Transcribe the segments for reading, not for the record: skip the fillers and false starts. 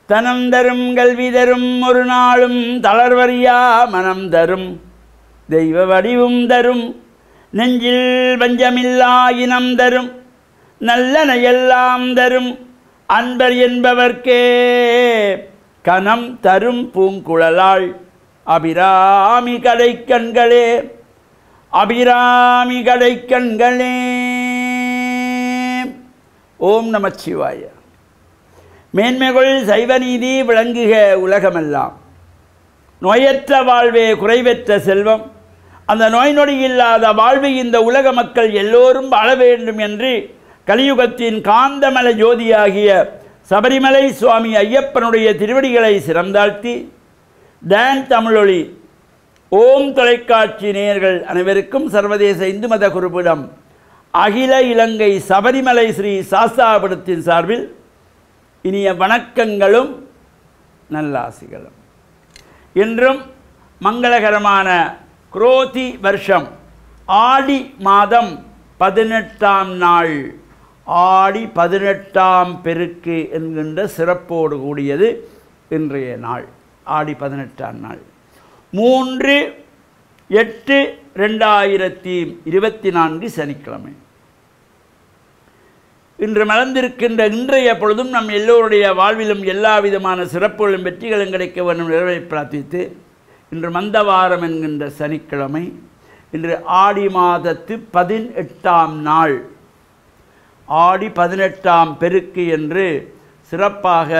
தனம் தரும் கல்வி தரும் ஒரு நாளும் தளர்வறியா மனம் தரும் தெய்வ வடிவும் தரும் நெஞ்சில் வஞ்சமில்லா இனம் தரும் நல்லன எல்லாம் தரும் அன்பர் என்பவர்க்கே கனம் தரும் பூங்குழலாள் அபிராமி கடைக்கண்களே அபிராமி கடைக்கண்களே. ஓம் நமச்சிவாய. மேன்மைகள் சைவநீதி விளங்குக உலகமெல்லாம். நோயற்ற வாழ்வே குறைவற்ற செல்வம். அந்த நோய் நொடி இல்லாத வாழ்வு இந்த உலக மக்கள் எல்லோரும் வாழ வேண்டும் என்று கலியுகத்தின் காந்தமல ஜோதியாகிய சபரிமலை சுவாமி ஐயப்பனுடைய திருவடிகளை சிறந்தாழ்த்தி டான் தமிழொலி ஓம் தொலைக்காட்சி நேயர்கள் அனைவருக்கும் சர்வதேச இந்து மத குருபீடம் அகில இலங்கை சபரிமலை ஸ்ரீ சாஸ்தாபுரத்தின் சார்பில் இனிய வணக்கங்களும் நல்லாசிகளும். இன்றும் மங்களகரமான குரோதி வருஷம் ஆடி மாதம் 18ஆம் நாள், ஆடி 18ஆம் பெருக்கு என்கின்ற சிறப்போடு கூடியது இன்றைய நாள். ஆடி 18ஆம் நாள் 3/8/2024 சனிக்கிழமை. இன்று மலர்ந்திருக்கின்ற இன்றைய பொழுதும் நம் எல்லோருடைய வாழ்விலும் எல்லா விதமான சிறப்புகளும் வெற்றிகளும் கிடைக்க வேண்டும் நிறைவை பிரார்த்தித்து, இன்று மந்தவாரம் என்கின்ற சனிக்கிழமை, இன்று ஆடி மாதத்து 18ஆம் நாள், ஆடி 18ஆம் பெருக்கு என்று சிறப்பாக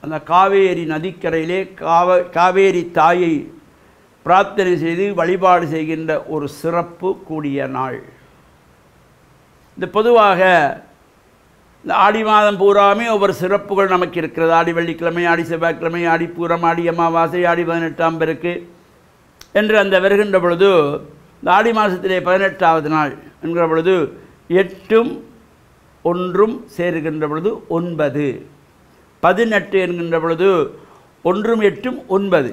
அந்த காவேரி நதிக்கரையிலே காவேரி தாயை பிரார்த்தனை செய்து வழிபாடு செய்கின்ற ஒரு சிறப்பு கூடிய நாள். இந்த பொதுவாக இந்த ஆடி மாதம் பூராமே ஒவ்வொரு சிறப்புகள் நமக்கு இருக்கிறது. ஆடி வெள்ளிக்கிழமை, ஆடி செவ்வாய்க்கிழமை, ஆடி பூரம், ஆடி அமாவாசை, ஆடி 18ஆம் பெருக்கு என்று அந்த வருகின்ற பொழுது இந்த ஆடி மாதத்திலே 18ஆவது நாள் என்கிற பொழுது 8ம் 1ம் சேருகின்ற பொழுது 9, 18 என்கின்ற பொழுது 1ம் 8ம் 9.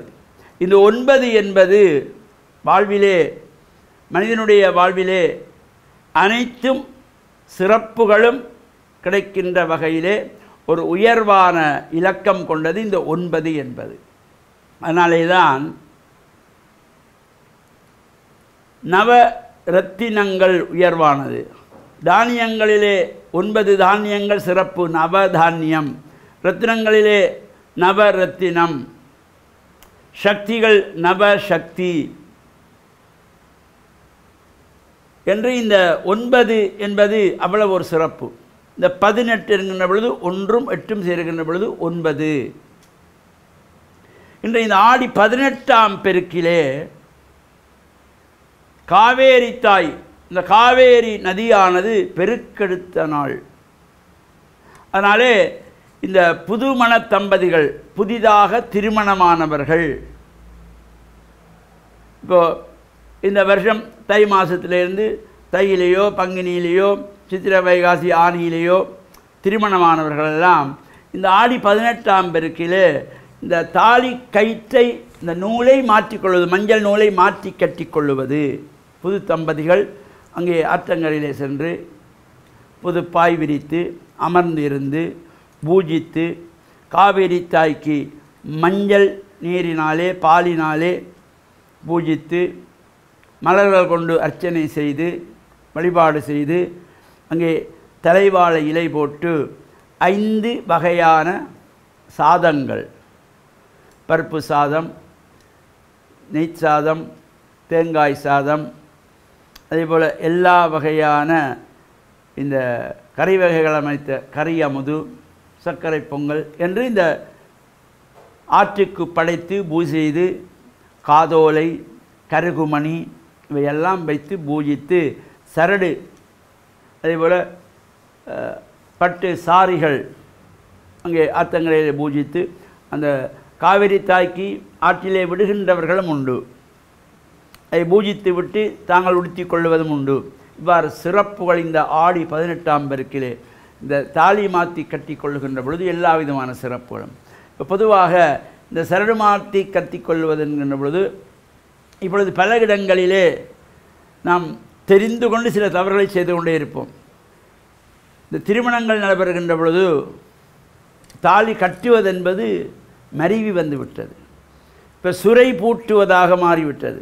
இந்த 9 என்பது வாழ்விலே, மனிதனுடைய வாழ்விலே அனைத்தும் சிறப்புகளும் கிடைக்கின்ற வகையிலே ஒரு உயர்வான இலக்கம் கொண்டது இந்த 9 என்பது. அதனாலே தான் நவ ரத்தினங்கள் உயர்வானது. தானியங்களிலே 9 தானியங்கள் சிறப்பு, நவதானியம். ரத்தினங்களிலே நவரத்தினம். சக்திகள் நவசக்தி என்று இந்த 9 என்பது அவ்வளவு ஒரு சிறப்பு. இந்த 18 என்கின்ற பொழுது 1ம் 8ம் சேருகின்ற பொழுது 9. இன்று இந்த ஆடி 18ஆம் பெருக்கிலே காவேரி தாய், இந்த காவேரி நதியானது பெருக்கெடுத்த நாள். அதனாலே இந்த புதுமண தம்பதிகள், புதிதாக திருமணமானவர்கள், இப்போது இந்த வருஷம் தை மாதத்திலேருந்து தையிலேயோ பங்குனியிலேயோ சித்திரை வைகாசி ஆனியிலேயோ திருமணமானவர்களெல்லாம் இந்த ஆடி 18ஆம் பெருக்கிலே இந்த தாலி கயிற்றை, இந்த நூலை மாற்றிக்கொள்வது, மஞ்சள் நூலை மாற்றி கட்டிக்கொள்ளுவது. புது தம்பதிகள் அங்கே ஆற்றங்கரையிலே சென்று புது பாய் விரித்து அமர்ந்து இருந்து பூஜித்து காவேரி தாய்க்கு மஞ்சள் நீரினாலே பாலினாலே பூஜித்து மலர்கள் கொண்டு அர்ச்சனை செய்து வழிபாடு செய்து அங்கே தலைவாழை இலை போட்டு 5 வகையான சாதங்கள், பருப்பு சாதம், நெய் சாதம், தேங்காய் சாதம், அதேபோல் எல்லா வகையான இந்த கறி வகைகள் அமைத்த கறி அமுது, சர்க்கரை பொங்கல் என்று இந்த ஆற்றுக்கு படைத்து பூஜை செய்து காதோலை, கருகுமணி இவையெல்லாம் வைத்து பூஜித்து சரடு, அதேபோல் பட்டு சாரிகள் அங்கே ஆத்தங்கரையில் பூஜித்து அந்த காவிரி தாய்க்கு ஆற்றிலே விடுகின்றவர்களும் உண்டு. அதை பூஜித்து விட்டு தாங்கள் உடுத்தி கொள்வதும் உண்டு. இவ்வாறு சிறப்புகள் இந்த ஆடி 18ஆம் பெருக்கிலே இந்த தாலி மாற்றி கட்டி கொள்ளுகின்ற பொழுது எல்லா விதமான சிறப்புகளும். இப்போ பொதுவாக இந்த சரடு மாற்றி கட்டி கொள்வது என்கின்ற பொழுது இப்பொழுது பல இடங்களிலே நாம் தெரிந்து கொண்டு சில தவறுகளை செய்து கொண்டே இருப்போம். இந்த திருமணங்கள் நடைபெறுகின்ற பொழுது தாலி கட்டுவதென்பது மருவி வந்து விட்டது. இப்போ சுரை பூட்டுவதாக மாறிவிட்டது.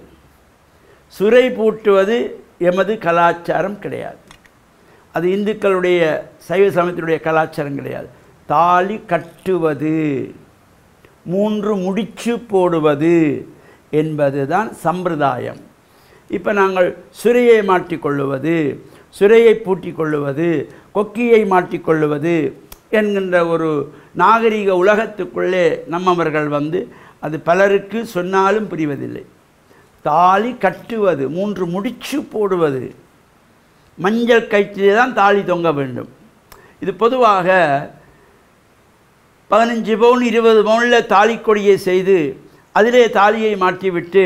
சுரை பூட்டுவது எமது கலாச்சாரம் கிடையாது. அது இந்துக்களுடைய சைவ சமயத்தினுடைய கலாச்சாரம் கிடையாது. தாலி கட்டுவது, 3 முடிச்சு போடுவது என்பது தான் சம்பிரதாயம். இப்போ நாங்கள் சுரையை மாட்டிக்கொள்ளுவது, சுரையை பூட்டி கொள்ளுவது, கொக்கியை மாட்டிக்கொள்ளுவது என்கின்ற ஒரு நாகரிக உலகத்துக்குள்ளே நம்மவர்கள் வந்து அது பலருக்கு சொன்னாலும் புரிவதில்லை. தாலி கட்டுவது, 3 முடிச்சு போடுவது, மஞ்சள் கயிற்றிலே தான் தாலி தொங்க வேண்டும். இது பொதுவாக 15 பவுன் 20 பவுனில் தாலி கொடியை செய்து அதிலே தாலியை மாட்டிவிட்டு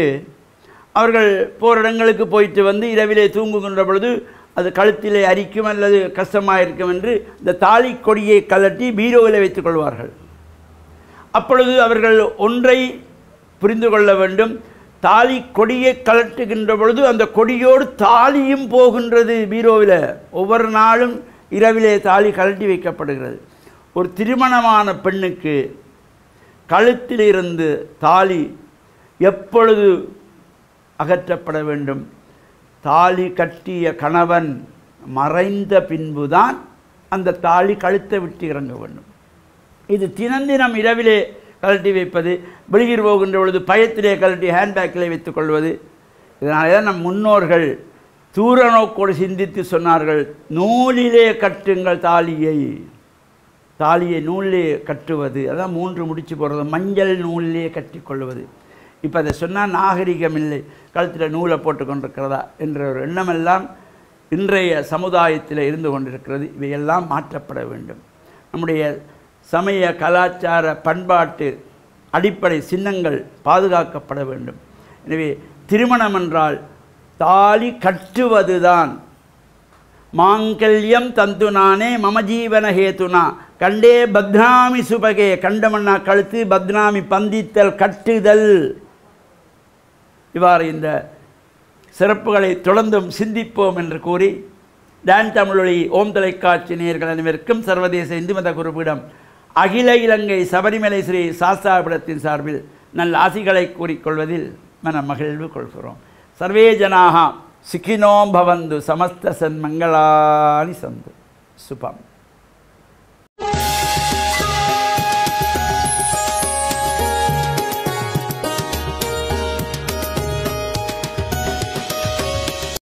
அவர்கள் போகிற இடங்களுக்கு போயிட்டு வந்து இரவிலே தூங்குகின்ற பொழுது அது கழுத்திலே அரிக்கும் அல்லது கஷ்டமாக இருக்கும் என்று இந்த தாலி கொடியை கலட்டி பீரோவில் வைத்துக் கொள்வார்கள். அப்பொழுது அவர்கள் ஒன்றை புரிந்து கொள்ள வேண்டும், தாலி கொடியை கலட்டுகின்ற பொழுது அந்த கொடியோடு தாலியும் போகின்றது பீரோவில். ஒவ்வொரு நாளும் இரவிலே தாலி கலட்டி வைக்கப்படுகிறது. ஒரு திருமணமான பெண்ணுக்கு கழுத்திலிருந்து தாலி எப்பொழுது அகற்றப்பட வேண்டும்? தாலி கட்டிய கணவன் மறைந்த பின்புதான் அந்த தாலி கழுத்தை விட்டு இறங்க வேண்டும். இது தினம் இரவிலே கழட்டி வைப்பது, வெளியில் போகின்ற பொழுது பயத்திலே கழட்டி ஹேண்ட்பேக்கிலே வைத்துக் கொள்வது. இதனாலே தான் நம் முன்னோர்கள் தூர நோக்கோடு சிந்தித்து சொன்னார்கள், நூலிலே கட்டுங்கள் தாலியை. தாலியை நூலிலே கட்டுவது, அதான் 3 முடிச்சு போடுறது, மஞ்சள் நூலிலே கட்டி கொள்வது. இப்போ அதை சொன்னால் நாகரிகம் இல்லை, கழுத்தில் நூலை போட்டு கொண்டிருக்கிறதா என்ற ஒரு எண்ணமெல்லாம் இன்றைய சமுதாயத்தில் இருந்து கொண்டிருக்கிறது. இவையெல்லாம் மாற்றப்பட வேண்டும். நம்முடைய சமய கலாச்சார பண்பாட்டு அடிப்படை சின்னங்கள் பாதுகாக்கப்பட வேண்டும். எனவே திருமணம் என்றால் தாலி கட்டுவதுதான். மாங்கல்யம் தந்துனானே மம ஜீவன ஹேதுனா கண்டே பத்னாமி சுபகே. கண்டமன்னா கழுத்து, பத்னாமி பந்தித்தல், கட்டுதல். இவ்வாறு இந்த சிறப்புகளை தொடர்ந்தும் சிந்திப்போம் என்று கூறி, டான் தமிழொலி ஓம் தொலைக்காட்சி நேயர்கள் அனைவருக்கும் சர்வதேச இந்து மத குருபீடம் அகில இலங்கை சபரிமலை ஸ்ரீ சாஸ்தாபீடத்தின் சார்பில் நல்ல ஆசிகளை கூறிக்கொள்வதில் மன மகிழ்வு கொள்கிறோம். சர்வே ஜனாக சுகினோ பவந்து, சமஸ்த சன்மங்களானி சந்து. சுபம்.